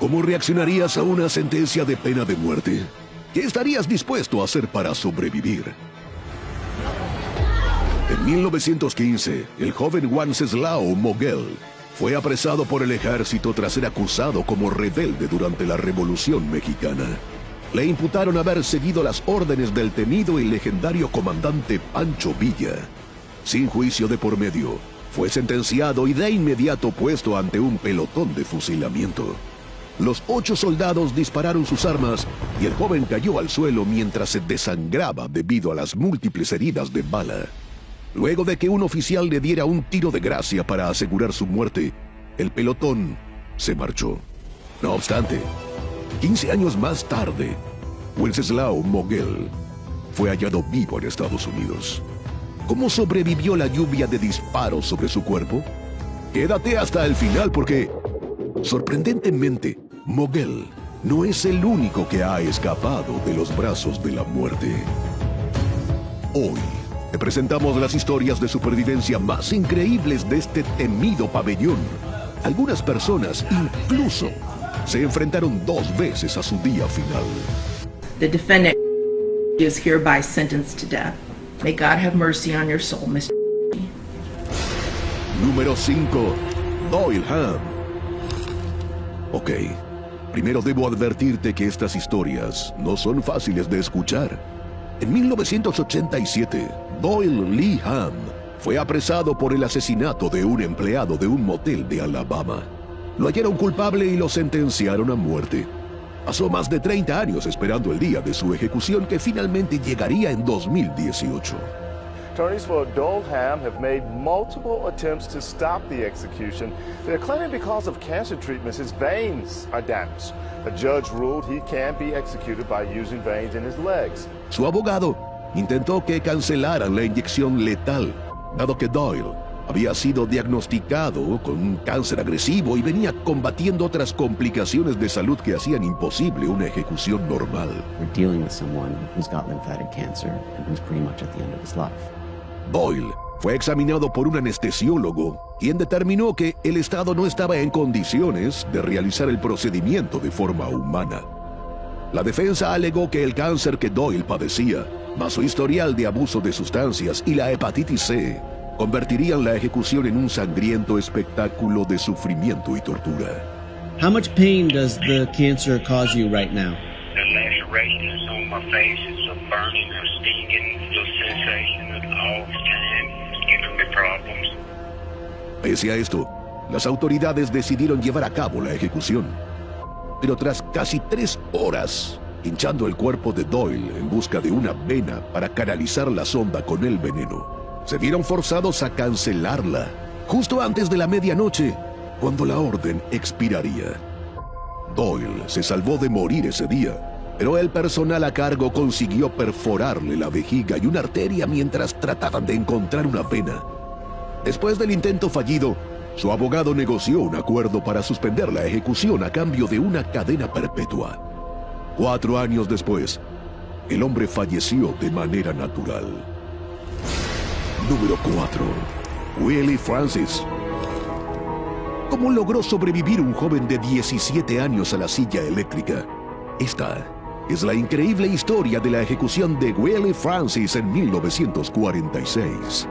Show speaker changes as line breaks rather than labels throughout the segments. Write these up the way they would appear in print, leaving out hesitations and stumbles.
¿Cómo reaccionarías a una sentencia de pena de muerte? ¿Qué estarías dispuesto a hacer para sobrevivir? En 1915, el joven Wenceslao Mogel fue apresado por el ejército tras ser acusado como rebelde durante la Revolución Mexicana. Le imputaron haber seguido las órdenes del temido y legendario comandante Pancho Villa. Sin juicio de por medio, fue sentenciado y de inmediato puesto ante un pelotón de fusilamiento. Los 8 soldados dispararon sus armas y el joven cayó al suelo mientras se desangraba debido a las múltiples heridas de bala. Luego de que un oficial le diera un tiro de gracia para asegurar su muerte, el pelotón se marchó. No obstante, 15 años más tarde, Wenceslao Mogel fue hallado vivo en Estados Unidos. ¿Cómo sobrevivió la lluvia de disparos sobre su cuerpo? Quédate hasta el final porque, sorprendentemente, Mogel no es el único que ha escapado de los brazos de la muerte. Hoy te presentamos las historias de supervivencia más increíbles de este temido pabellón. Algunas personas incluso se enfrentaron 2 veces a su día final.
The defendant is hereby sentenced to death. May God have mercy on your soul, Mr.
Número 5. Doyle Hamm. Ok, primero debo advertirte que estas historias no son fáciles de escuchar. En 1987, Doyle Lee Hamm fue apresado por el asesinato de un empleado de un motel de Alabama. Lo hallaron culpable y lo sentenciaron a muerte. Pasó más de 30 años esperando el día de su ejecución que finalmente llegaría en 2018.
Attorneys for Doyle Hamm have made multiple attempts to stop the execution. They're claiming because of cancer treatments, his veins are damaged. A judge ruled he can be executed by using veins in his legs.
Su abogado intentó que cancelaran la inyección letal, dado que Doyle había sido diagnosticado con un cáncer agresivo y venía combatiendo otras complicaciones de salud que hacían imposible una ejecución normal.
We're dealing with someone who's got lymphatic cancer and who's pretty much at the end of his life.
Doyle fue examinado por un anestesiólogo, quien determinó que el Estado no estaba en condiciones de realizar el procedimiento de forma humana. La defensa alegó que el cáncer que Doyle padecía, más su historial de abuso de sustancias y la hepatitis C, convertirían la ejecución en un sangriento espectáculo de sufrimiento y tortura.
How much pain does the cancer cause you right now?
The lacerations on my face is a burning or stinging little sensation all the time. It's giving me problems.
Pese a esto, las autoridades decidieron llevar a cabo la ejecución. Pero tras casi 3 horas, hinchando el cuerpo de Doyle en busca de una vena para canalizar la sonda con el veneno, se vieron forzados a cancelarla justo antes de la medianoche, cuando la orden expiraría. Doyle se salvó de morir ese día, pero el personal a cargo consiguió perforarle la vejiga y una arteria mientras trataban de encontrar una vena. Después del intento fallido, su abogado negoció un acuerdo para suspender la ejecución a cambio de una cadena perpetua. 4 años después, el hombre falleció de manera natural. Número 4. Willie Francis. ¿Cómo logró sobrevivir un joven de 17 años a la silla eléctrica? Esta es la increíble historia de la ejecución de Willie Francis en 1946.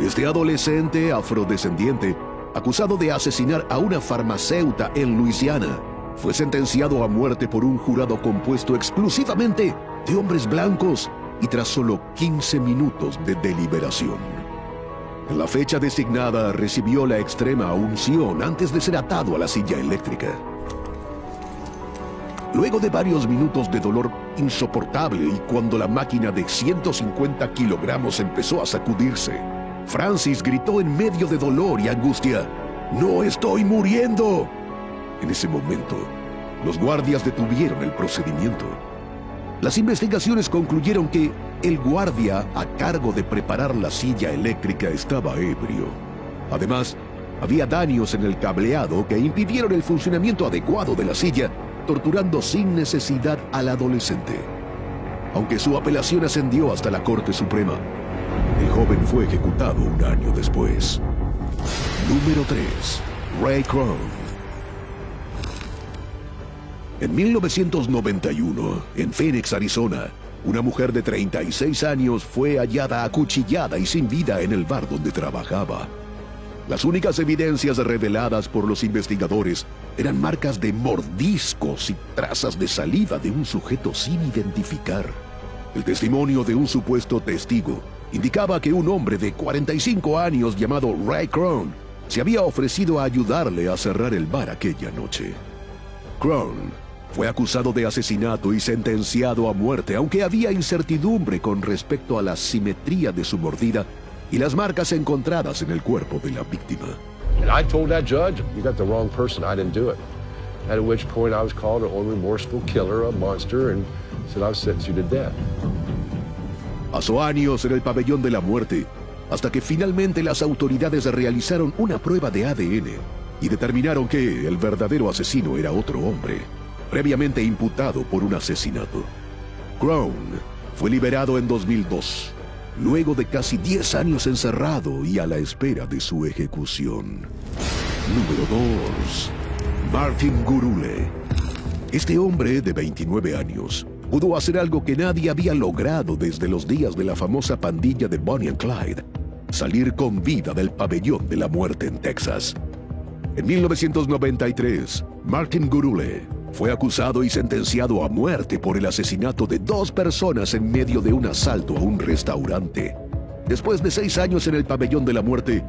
Este adolescente afrodescendiente, acusado de asesinar a una farmacéutica en Luisiana, fue sentenciado a muerte por un jurado compuesto exclusivamente de hombres blancos y tras solo 15 minutos de deliberación. En la fecha designada recibió la extrema unción antes de ser atado a la silla eléctrica. Luego de varios minutos de dolor insoportable y cuando la máquina de 150 kilogramos empezó a sacudirse, Francis gritó en medio de dolor y angustia: ¡No estoy muriendo! En ese momento, los guardias detuvieron el procedimiento. Las investigaciones concluyeron que el guardia a cargo de preparar la silla eléctrica estaba ebrio. Además, había daños en el cableado que impidieron el funcionamiento adecuado de la silla, torturando sin necesidad al adolescente. Aunque su apelación ascendió hasta la Corte Suprema, el joven fue ejecutado un año después. Número 3. Ray Kroc. En 1991, en Phoenix, Arizona, una mujer de 36 años fue hallada acuchillada y sin vida en el bar donde trabajaba. Las únicas evidencias reveladas por los investigadores eran marcas de mordiscos y trazas de saliva de un sujeto sin identificar. El testimonio de un supuesto testigo indicaba que un hombre de 45 años llamado Ray Krohn se había ofrecido a ayudarle a cerrar el bar aquella noche. Krohn fue acusado de asesinato y sentenciado a muerte, aunque había incertidumbre con respecto a la simetría de su mordida y las marcas encontradas en el cuerpo de la víctima.
And I told that judge, you got the wrong person, I didn't do it. At which point I was called an unremorseful killer, a monster, and said I would sentence you to death.
Pasó años en el pabellón de la muerte, hasta que finalmente las autoridades realizaron una prueba de ADN y determinaron que el verdadero asesino era otro hombre, previamente imputado por un asesinato. Krohn fue liberado en 2002, luego de casi 10 años encerrado y a la espera de su ejecución. Número 2. Martin Gurule. Este hombre de 29 años pudo hacer algo que nadie había logrado desde los días de la famosa pandilla de Bonnie and Clyde: salir con vida del pabellón de la muerte en Texas. En 1993, Martin Gurule fue acusado y sentenciado a muerte por el asesinato de 2 personas en medio de un asalto a un restaurante. Después de 6 años en el pabellón de la muerte,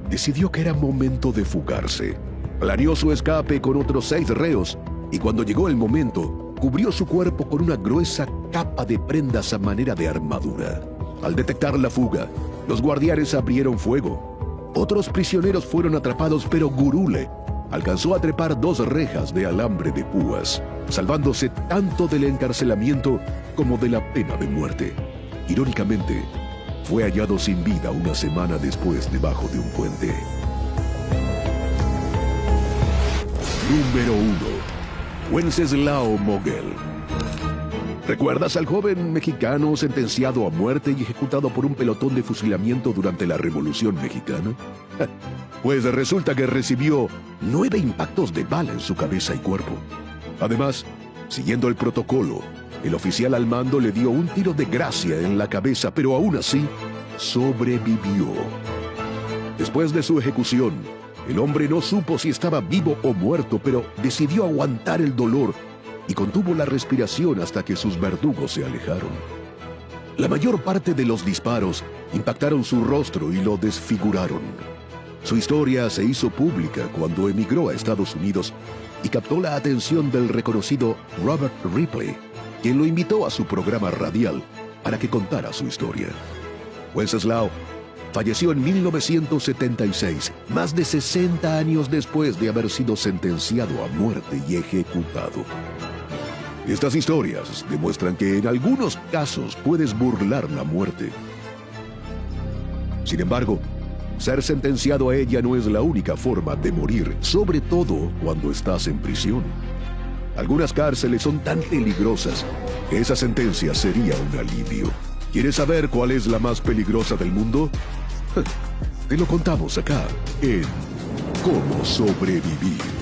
decidió que era momento de fugarse. Planeó su escape con otros 6 reos y cuando llegó el momento, cubrió su cuerpo con una gruesa capa de prendas a manera de armadura. Al detectar la fuga, los guardianes abrieron fuego. Otros prisioneros fueron atrapados, pero Gurule alcanzó a trepar 2 rejas de alambre de púas, salvándose tanto del encarcelamiento como de la pena de muerte. Irónicamente, fue hallado sin vida una semana después debajo de un puente. Número 1. Wenceslao Mogel. ¿Recuerdas al joven mexicano sentenciado a muerte y ejecutado por un pelotón de fusilamiento durante la Revolución Mexicana? Pues resulta que recibió 9 impactos de bala en su cabeza y cuerpo. Además, siguiendo el protocolo, el oficial al mando le dio un tiro de gracia en la cabeza, pero aún así sobrevivió. Después de su ejecución, el hombre no supo si estaba vivo o muerto, pero decidió aguantar el dolor y contuvo la respiración hasta que sus verdugos se alejaron. La mayor parte de los disparos impactaron su rostro y lo desfiguraron. Su historia se hizo pública cuando emigró a Estados Unidos y captó la atención del reconocido Robert Ripley, quien lo invitó a su programa radial para que contara su historia. Wenceslao falleció en 1976, más de 60 años después de haber sido sentenciado a muerte y ejecutado. Estas historias demuestran que en algunos casos puedes burlar la muerte. Sin embargo, ser sentenciado a ella no es la única forma de morir, sobre todo cuando estás en prisión. Algunas cárceles son tan peligrosas que esa sentencia sería un alivio. ¿Quieres saber cuál es la más peligrosa del mundo? Te lo contamos acá en Cómo sobrevivir.